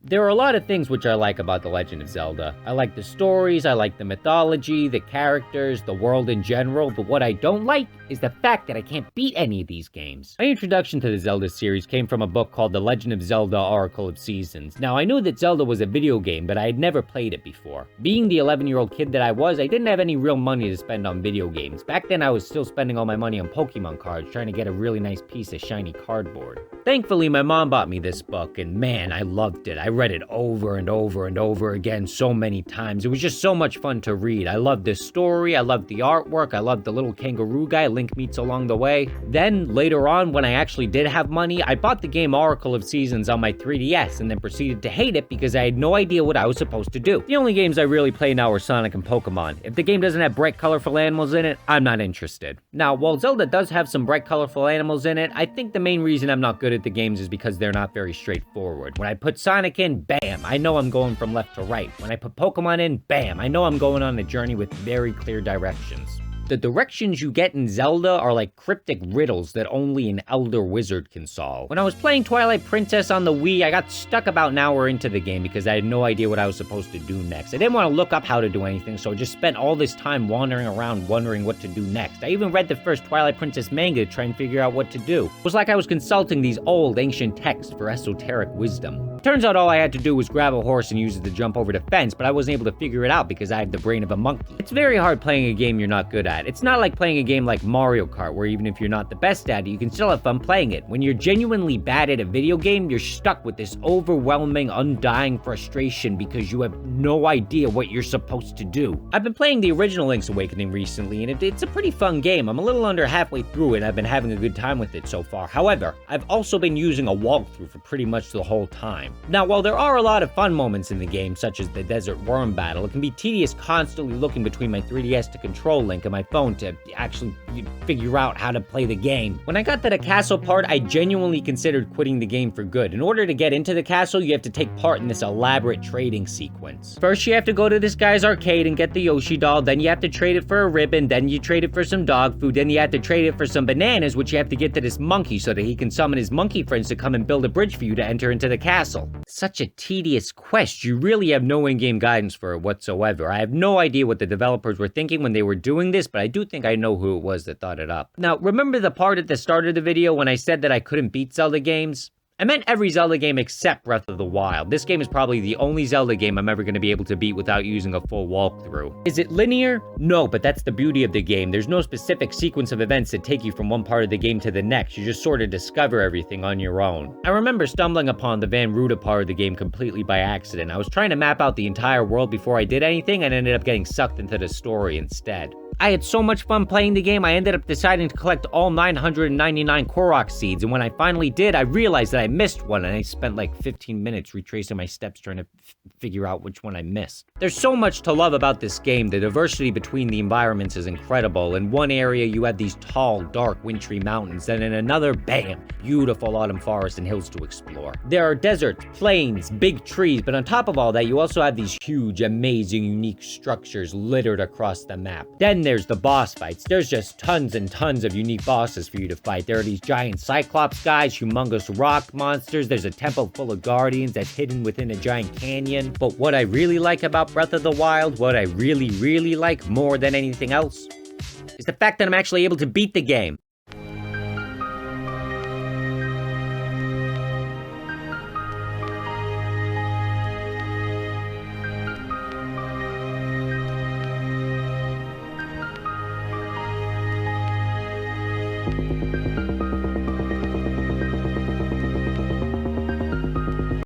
There are a lot of things which I like about The Legend of Zelda. I like the stories, I like the mythology, the characters, the world in general, but what I don't like is the fact that I can't beat any of these games. My introduction to the Zelda series came from a book called The Legend of Zelda Oracle of Seasons. Now, I knew that Zelda was a video game, but I had never played it before. Being the 11-year-old kid that I was, I didn't have any real money to spend on video games. Back then, I was still spending all my money on Pokemon cards, trying to get a really nice piece of shiny cardboard. Thankfully, my mom bought me this book, and man, I loved it. I read it over and over and over again so many times. It was just so much fun to read. I loved the story, I loved the artwork, I loved the little kangaroo guy Link meets along the way. Then, later on, when I actually did have money, I bought the game Oracle of Seasons on my 3DS, and then proceeded to hate it because I had no idea what I was supposed to do. The only games I really play now are Sonic and Pokemon. If the game doesn't have bright, colorful animals in it, I'm not interested. Now, while Zelda does have some bright, colorful animals in it, I think the main reason I'm not good at the games is because they're not very straightforward. When I put Sonic in, bam, I know I'm going from left to right. When I put Pokemon in, bam, I know I'm going on a journey with very clear directions. The directions you get in Zelda are like cryptic riddles that only an elder wizard can solve. When I was playing Twilight Princess on the Wii, I got stuck about an hour into the game because I had no idea what I was supposed to do next. I didn't want to look up how to do anything, so I just spent all this time wandering around wondering what to do next. I even read the first Twilight Princess manga to try and figure out what to do. It was like I was consulting these old, ancient texts for esoteric wisdom. Turns out all I had to do was grab a horse and use it to jump over the fence, but I wasn't able to figure it out because I have the brain of a monkey. It's very hard playing a game you're not good at. It's not like playing a game like Mario Kart, where even if you're not the best at it, you can still have fun playing it. When you're genuinely bad at a video game, you're stuck with this overwhelming, undying frustration because you have no idea what you're supposed to do. I've been playing the original Link's Awakening recently, and it's a pretty fun game. I'm a little under halfway through it, and I've been having a good time with it so far. However, I've also been using a walkthrough for pretty much the whole time. Now, while there are a lot of fun moments in the game, such as the Desert Worm battle, it can be tedious constantly looking between my 3DS to control Link and my phone to actually figure out how to play the game. When I got to the castle part, I genuinely considered quitting the game for good. In order to get into the castle, you have to take part in this elaborate trading sequence. First, you have to go to this guy's arcade and get the Yoshi doll, then you have to trade it for a ribbon, then you trade it for some dog food, then you have to trade it for some bananas, which you have to get to this monkey so that he can summon his monkey friends to come and build a bridge for you to enter into the castle. Such a tedious quest. You really have no in-game guidance for it whatsoever. I have no idea what the developers were thinking when they were doing this, but I do think I know who it was that thought it up. Now, remember the part at the start of the video when I said that I couldn't beat Zelda games? I meant every Zelda game except Breath of the Wild. This game is probably the only Zelda game I'm ever going to be able to beat without using a full walkthrough. Is it linear? No, but that's the beauty of the game. There's no specific sequence of events that take you from one part of the game to the next. You just sort of discover everything on your own. I remember stumbling upon the Van Ruta part of the game completely by accident. I was trying to map out the entire world before I did anything and ended up getting sucked into the story instead. I had so much fun playing the game, I ended up deciding to collect all 999 Korok seeds, and when I finally did, I realized that I missed one, and I spent like 15 minutes retracing my steps trying to figure out which one I missed. There's so much to love about this game. The diversity between the environments is incredible. In one area, you have these tall, dark, wintry mountains, and in another, bam, beautiful autumn forests and hills to explore. There are deserts, plains, big trees, but on top of all that, you also have these huge, amazing, unique structures littered across the map. Then there's the boss fights. There's just tons and tons of unique bosses for you to fight. There are these giant Cyclops guys, humongous rock monsters. There's a temple full of guardians that's hidden within a giant canyon. But what I really like about Breath of the Wild, what I really like more than anything else, is the fact that I'm actually able to beat the game.